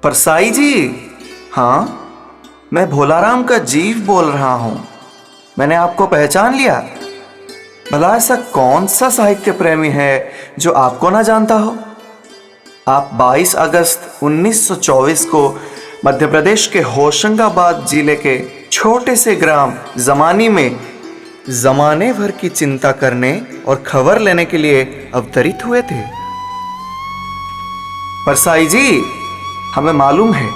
परसाई जी। हाँ, मैं भोलाराम का जीव बोल रहा हूँ। मैंने आपको पहचान लिया। भला ऐसा कौन सा साहित्य प्रेमी है जो आपको ना जानता हो? आप 22 अगस्त 1924 को मध्य प्रदेश के होशंगाबाद जिले के छोटे से ग्राम जमानी में जमाने भर की चिंता करने और खबर लेने के लिए अवतरित हुए थे। परसाई जी, हमें मालूम है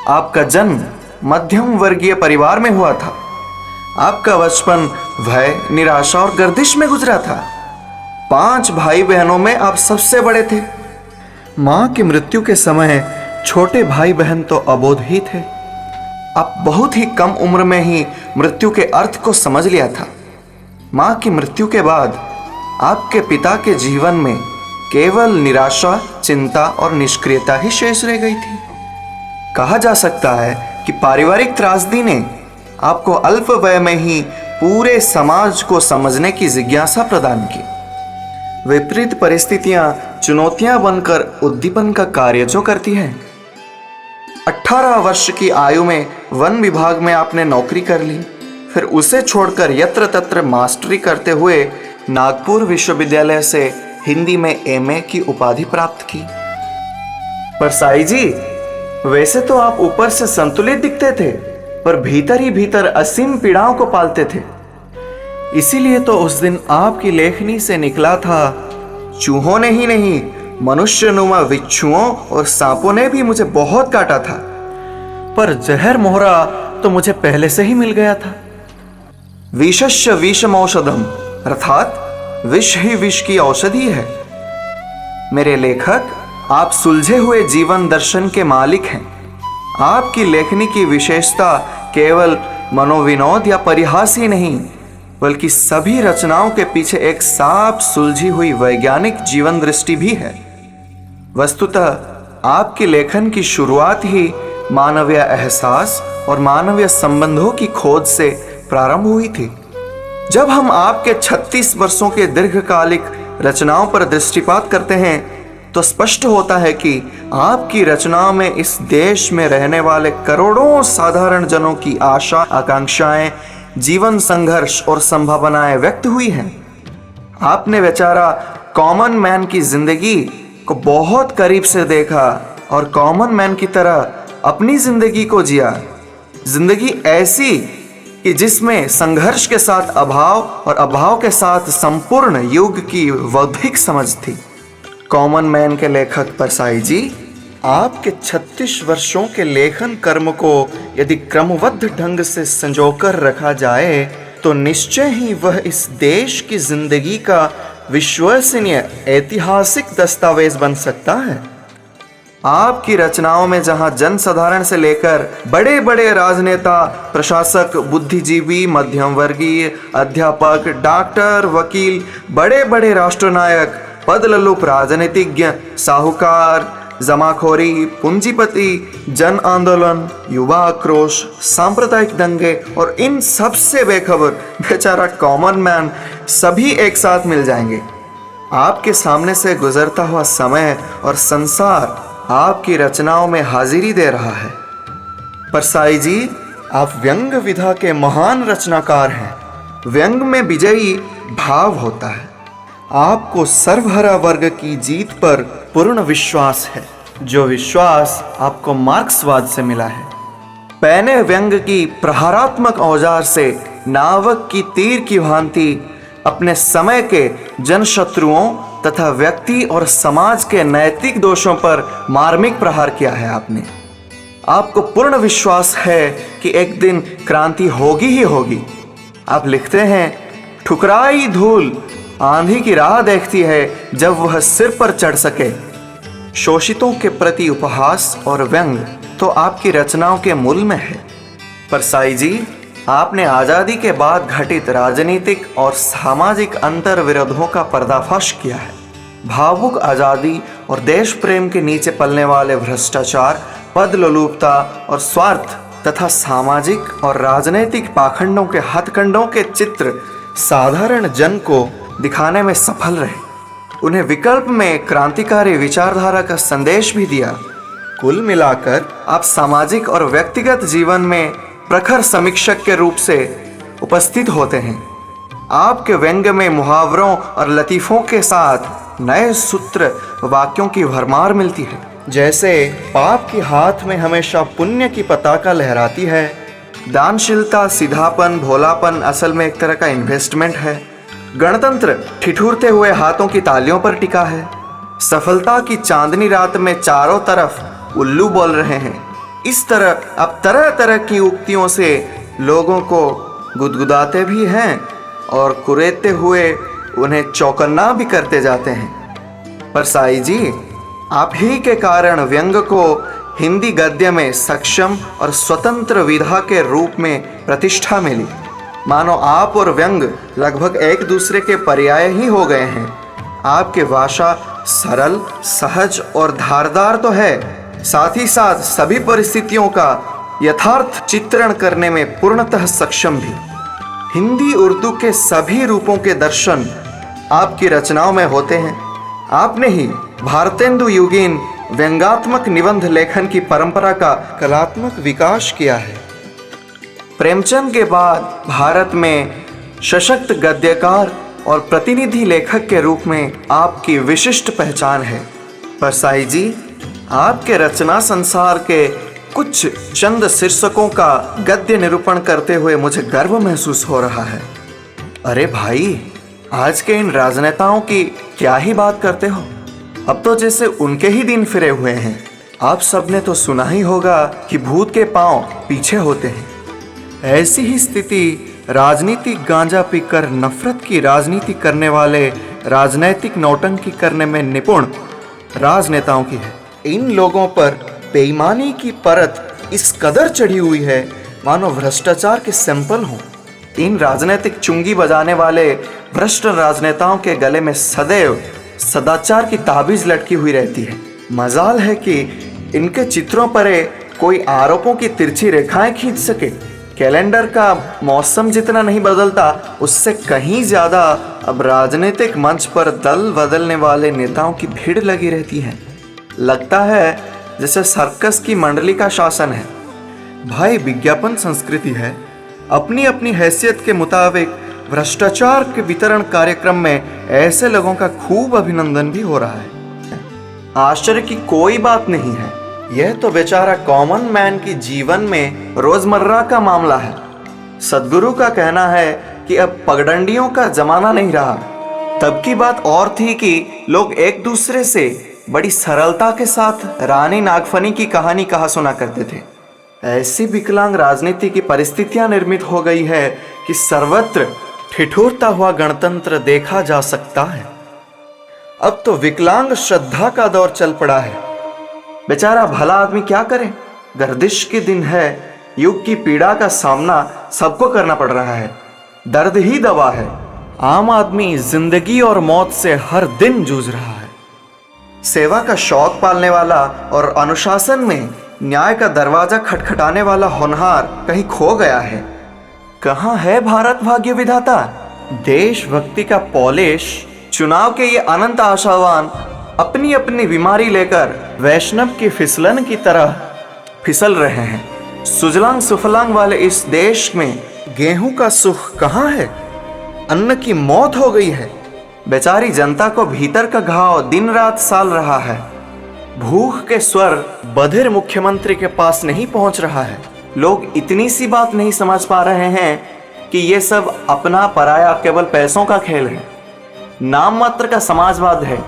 आपका जन्म मध्यम वर्गीय परिवार में हुआ था। आपका बचपन भय, निराशा और गर्दिश में गुजरा था। 5 भाई बहनों में आप सबसे बड़े थे। मां की मृत्यु के समय छोटे भाई बहन तो अबोध ही थे। आप बहुत ही कम उम्र में ही मृत्यु के अर्थ को समझ लिया था। मां की मृत्यु के बाद आपके पिता के जीवन में केवल निराशा, चिंता और निष्क्रियता ही शेष रह गई थी। कहा जा सकता है कि पारिवारिक त्रासदी ने आपको अल्प वय में ही पूरे समाज को समझने की जिज्ञासा प्रदान की। विपरीत परिस्थितियां चुनौतियां बनकर उद्दीपन का कार्य जो करती हैं। 18 वर्ष की आयु में वन विभाग में आपने नौकरी कर ली, फिर उसे छोड़कर यत्र तत्र मास्टरी करते हुए नागपुर विश्वविद्यालय से हिंदी में एमए की उपाधि प्राप्त की। परसाई जी, वैसे तो आप ऊपर से संतुलित दिखते थे, पर भीतर ही भीतर असीम पीड़ाओं को पालते थे। इसीलिए तो उस दिन आपकी लेखनी से निकला था, चूहों ने ही नहीं, मनुष्यनुमा बिच्छुओं और सांपों ने भी मुझे बहुत काटा था, पर जहर मोहरा तो मुझे पहले से ही मिल गया था। विषस्य विषम औषधम, अर्थात विष ही विष की औषधि है। मेरे लेखक, आप सुलझे हुए जीवन दर्शन के मालिक हैं। आपकी लेखनी की विशेषता केवल मनोविनोद या परिहास ही नहीं, बल्कि सभी रचनाओं के पीछे एक साफ सुलझी हुई वैज्ञानिक जीवन दृष्टि भी है। वस्तुतः आपकी लेखन की शुरुआत ही मानवीय एहसास और मानवीय संबंधों की खोज से प्रारंभ हुई थी। जब हम आपके 36 वर्षों के दीर्घकालिक रचनाओं पर दृष्टिपात करते हैं तो स्पष्ट होता है कि आपकी रचनाओं में इस देश में रहने वाले करोड़ों साधारण जनों की आशा, आकांक्षाएं, जीवन संघर्ष और संभावनाएं व्यक्त हुई हैं। आपने बेचारा कॉमन मैन की जिंदगी को बहुत करीब से देखा और कॉमन मैन की तरह अपनी जिंदगी को जिया। जिंदगी ऐसी कि जिसमें संघर्ष के साथ अभाव और अभाव के साथ संपूर्ण युग की बौद्धिक समझ थी। कॉमन मैन के लेखक परसाई जी, आपके 36 वर्षों के लेखन कर्म को यदि क्रमबद्ध ढंग से संजोकर रखा जाए तो निश्चय ही वह इस देश की जिंदगी का विश्वसनीय ऐतिहासिक दस्तावेज बन सकता है। आपकी रचनाओं में जहां जनसाधारण से लेकर बड़े बड़े राजनेता, प्रशासक, बुद्धिजीवी, मध्यम वर्गीय, अध्यापक, डॉक्टर, वकील, बड़े बड़े राष्ट्रनायक, पदललुप राजनीतिज्ञ, साहूकार, जमाखोरी, पूंजीपति, जन आंदोलन, युवा आक्रोश, सांप्रदायिक दंगे और इन सब से बेखबर बेचारा कॉमन मैन सभी एक साथ मिल जाएंगे। आपके सामने से गुजरता हुआ समय और संसार आपकी रचनाओं में हाजिरी दे रहा है। परसाई जी, आप व्यंग विधा के महान रचनाकार हैं। व्यंग में विजयी भाव होता है। आपको सर्वहरा वर्ग की जीत पर पूर्ण विश्वास है, जो विश्वास आपको मार्क्सवाद से मिला है। पैने व्यंग की प्रहारात्मक औजार से नावक की तीर की भांति अपने समय के जनशत्रुओं तथा व्यक्ति और समाज के नैतिक दोषों पर मार्मिक प्रहार किया है आपने। आपको पूर्ण विश्वास है कि एक दिन क्रांति होगी ही होगी। आप लिखते हैं, ठुकराई धूल आंधी की राह देखती है जब वह सिर पर चढ़ सके। शोषितों के प्रति उपहास और व्यंग तो आपकी रचनाओं के मूल में है। परसाई जी, आपने आज़ादी के बाद घटित राजनीतिक और सामाजिक अंतर विरोधों का पर्दाफाश किया है। भावुक आज़ादी और देश प्रेम के नीचे पलने वाले भ्रष्टाचार, पदलोलुपता और स्वार्थ तथा सामाजिक और राजनीतिक पाखंडों के हथकंडों के चित्र साधारण जन को दिखाने में सफल रहे। उन्हें विकल्प में क्रांतिकारी विचारधारा का संदेश भी दिया। कुल मिलाकर आप सामाजिक और व्यक्तिगत जीवन में प्रखर समीक्षक के रूप से उपस्थित होते हैं। आपके व्यंग में मुहावरों और लतीफ़ों के साथ नए सूत्र वाक्यों की भरमार मिलती है। जैसे पाप के हाथ में हमेशा पुण्य की पताका लहराती है, दानशीलता, सीधापन, भोलापन असल में एक तरह का इन्वेस्टमेंट है, गणतंत्र ठिठुरते हुए हाथों की तालियों पर टिका है, सफलता की चांदनी रात में चारों तरफ उल्लू बोल रहे हैं। इस तरह आप तरह तरह की उक्तियों से लोगों को गुदगुदाते भी हैं और कुरेदते हुए उन्हें चौकन्ना भी करते जाते हैं। पर साई जी, आप ही के कारण व्यंग को हिंदी गद्य में सक्षम और स्वतंत्र विधा के रूप में प्रतिष्ठा मिली। मानो आप और व्यंग लगभग एक दूसरे के पर्याय ही हो गए हैं। आपकी भाषा सरल, सहज और धारदार तो है, साथ ही साथ सभी परिस्थितियों का यथार्थ चित्रण करने में पूर्णतः सक्षम भी। हिंदी उर्दू के सभी रूपों के दर्शन आपकी रचनाओं में होते हैं। आपने ही भारतेंदु युगीन व्यंग्यात्मक निबंध लेखन की परंपरा का कलात्मक विकास किया है। प्रेमचंद के बाद भारत में सशक्त गद्यकार और प्रतिनिधि लेखक के रूप में आपकी विशिष्ट पहचान है। पर साई जी, आपके रचना संसार के कुछ चंद शीर्षकों का गद्य निरूपण करते हुए मुझे गर्व महसूस हो रहा है। अरे भाई, आज के इन राजनेताओं की क्या ही बात करते हो, अब तो जैसे उनके ही दिन फिरे हुए हैं। आप सबने तो सुना ही होगा कि भूत के पांव पीछे होते हैं। ऐसी ही स्थिति राजनीतिक गांजा पीकर नफरत की राजनीति करने वाले राजनैतिक नौटंकी करने में निपुण राजनेताओं की है। इन लोगों पर बेईमानी की परत इस कदर चढ़ी हुई है मानो भ्रष्टाचार के सैंपल हों। इन राजनीतिक चुंगी बजाने वाले भ्रष्ट राजनेताओं के गले में सदैव सदाचार की ताबीज लटकी हुई रहती है। मजाल है कि इनके चित्रों पर कोई आरोपों की तिरछी रेखाएं खींच सके। कैलेंडर का मौसम जितना नहीं बदलता, उससे कहीं ज़्यादा अब राजनीतिक मंच पर दल बदलने वाले नेताओं की भीड़ लगी रहती है। लगता है जैसे सर्कस की मंडली का शासन है। भाई, विज्ञापन संस्कृति है। अपनी अपनी हैसियत के मुताबिक भ्रष्टाचार के वितरण कार्यक्रम में ऐसे लोगों का खूब अभिनंदन भी हो रहा है। आश्चर्य की कोई बात नहीं है। यह तो बेचारा कॉमन मैन की जीवन में रोजमर्रा का मामला है। सदगुरु का कहना है कि अब पगडंडियों का जमाना नहीं रहा। तब की बात और थी कि लोग एक दूसरे से बड़ी सरलता के साथ रानी नागफनी की कहानी कहा सुना करते थे। ऐसी विकलांग राजनीति की परिस्थितियां निर्मित हो गई है कि सर्वत्र ठिठुरता हुआ गणतंत्र देखा जा सकता है। अब तो विकलांग श्रद्धा का दौर चल पड़ा है। बेचारा भला आदमी क्या करे, गर्दिश के दिन है। युग की पीड़ा का सामना सबको करना पड़ रहा है। दर्द ही दवा है। आम आदमी जिंदगी और मौत से हर दिन जूझ रहा है। सेवा का शौक पालने वाला और अनुशासन में न्याय का दरवाजा खटखटाने वाला होनहार कहीं खो गया है। कहाँ है भारत भाग्य विधाता? देशभक्ति का पॉलिश चुनाव के ये अनंत आशावान अपनी अपनी बीमारी लेकर वैष्णव की फिसलन की तरह फिसल रहे हैं। सुजलांग सुफलांग वाले इस देश में गेहूं का सुख कहाँ है? अन्न की मौत हो गई है। बेचारी जनता को भीतर का घाव दिन रात साल रहा है। भूख के स्वर बधिर मुख्यमंत्री के पास नहीं पहुंच रहा है। लोग इतनी सी बात नहीं समझ पा रहे हैं कि ये सब अपना पराया केवल पैसों का खेल है, नाम मात्र का समाजवाद है।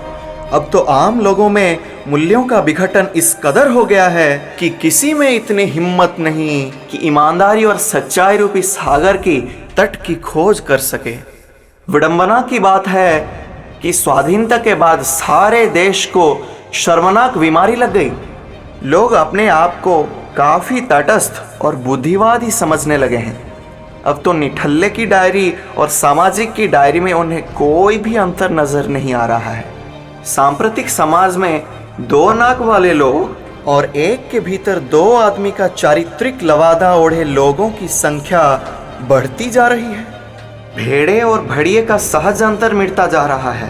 अब तो आम लोगों में मूल्यों का विघटन इस कदर हो गया है कि किसी में इतनी हिम्मत नहीं कि ईमानदारी और सच्चाई रूपी सागर की तट की खोज कर सके। विडंबना की बात है कि स्वाधीनता के बाद सारे देश को शर्मनाक बीमारी लग गई। लोग अपने आप को काफी तटस्थ और बुद्धिवादी समझने लगे हैं। अब तो निठल्ले की डायरी और सामाजिक की डायरी में उन्हें कोई भी अंतर नजर नहीं आ रहा है। सांप्रतिक समाज में दो नाक वाले लोग और एक के भीतर दो आदमी का चारित्रिक लवादा ओढ़े लोगों की संख्या बढ़ती जा रही है। भेड़े और भड़िए का सहज अंतर मिटता जा रहा है।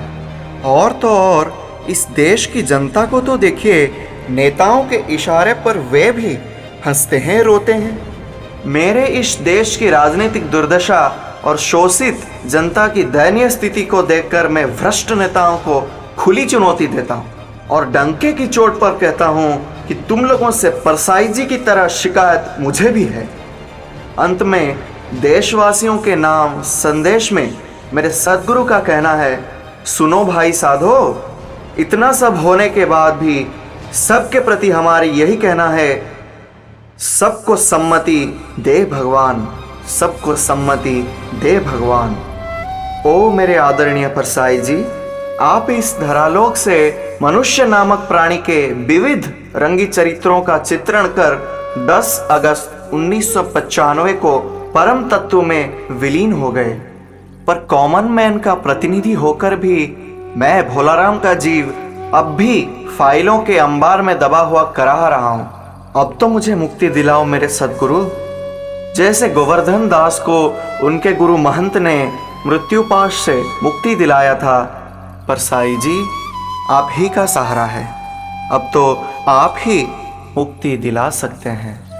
और तो और इस देश की जनता को तो देखिए, नेताओं के इशारे पर वे भी हंसते हैं, रोते हैं। मेरे इस देश की राजनीतिक दुर्दशा और शोषित जनता की दयनीय स्थिति को देखकर मैं भ्रष्ट नेताओं को खुली चुनौती देता हूँ और डंके की चोट पर कहता हूँ कि तुम लोगों से परसाई जी की तरह शिकायत मुझे भी है। अंत में देशवासियों के नाम संदेश में मेरे सद्गुरु का कहना है, सुनो भाई साधो, इतना सब होने के बाद भी सबके प्रति हमारी यही कहना है, सबको सम्मति दे भगवान, सबको सम्मति दे भगवान। ओ मेरे आदरणीय परसाई जी, आप इस धरालोक से मनुष्य नामक प्राणी के विविध रंगी चरित्रों का चित्रण कर 10 अगस्त 1995 को परम तत्व में विलीन हो गए। पर कॉमन मैन का प्रतिनिधि होकर भी मैं भोलाराम का जीव अब भी फाइलों के अंबार में दबा हुआ कराह रहा हूं। अब तो मुझे मुक्ति दिलाओ मेरे सद्गुरु। जैसे गोवर्धन दास को उनके गुरु महंत ने मृत्युपाश से मुक्ति दिलाया था, परसाई जी आप ही का सहारा है। अब तो आप ही मुक्ति दिला सकते हैं।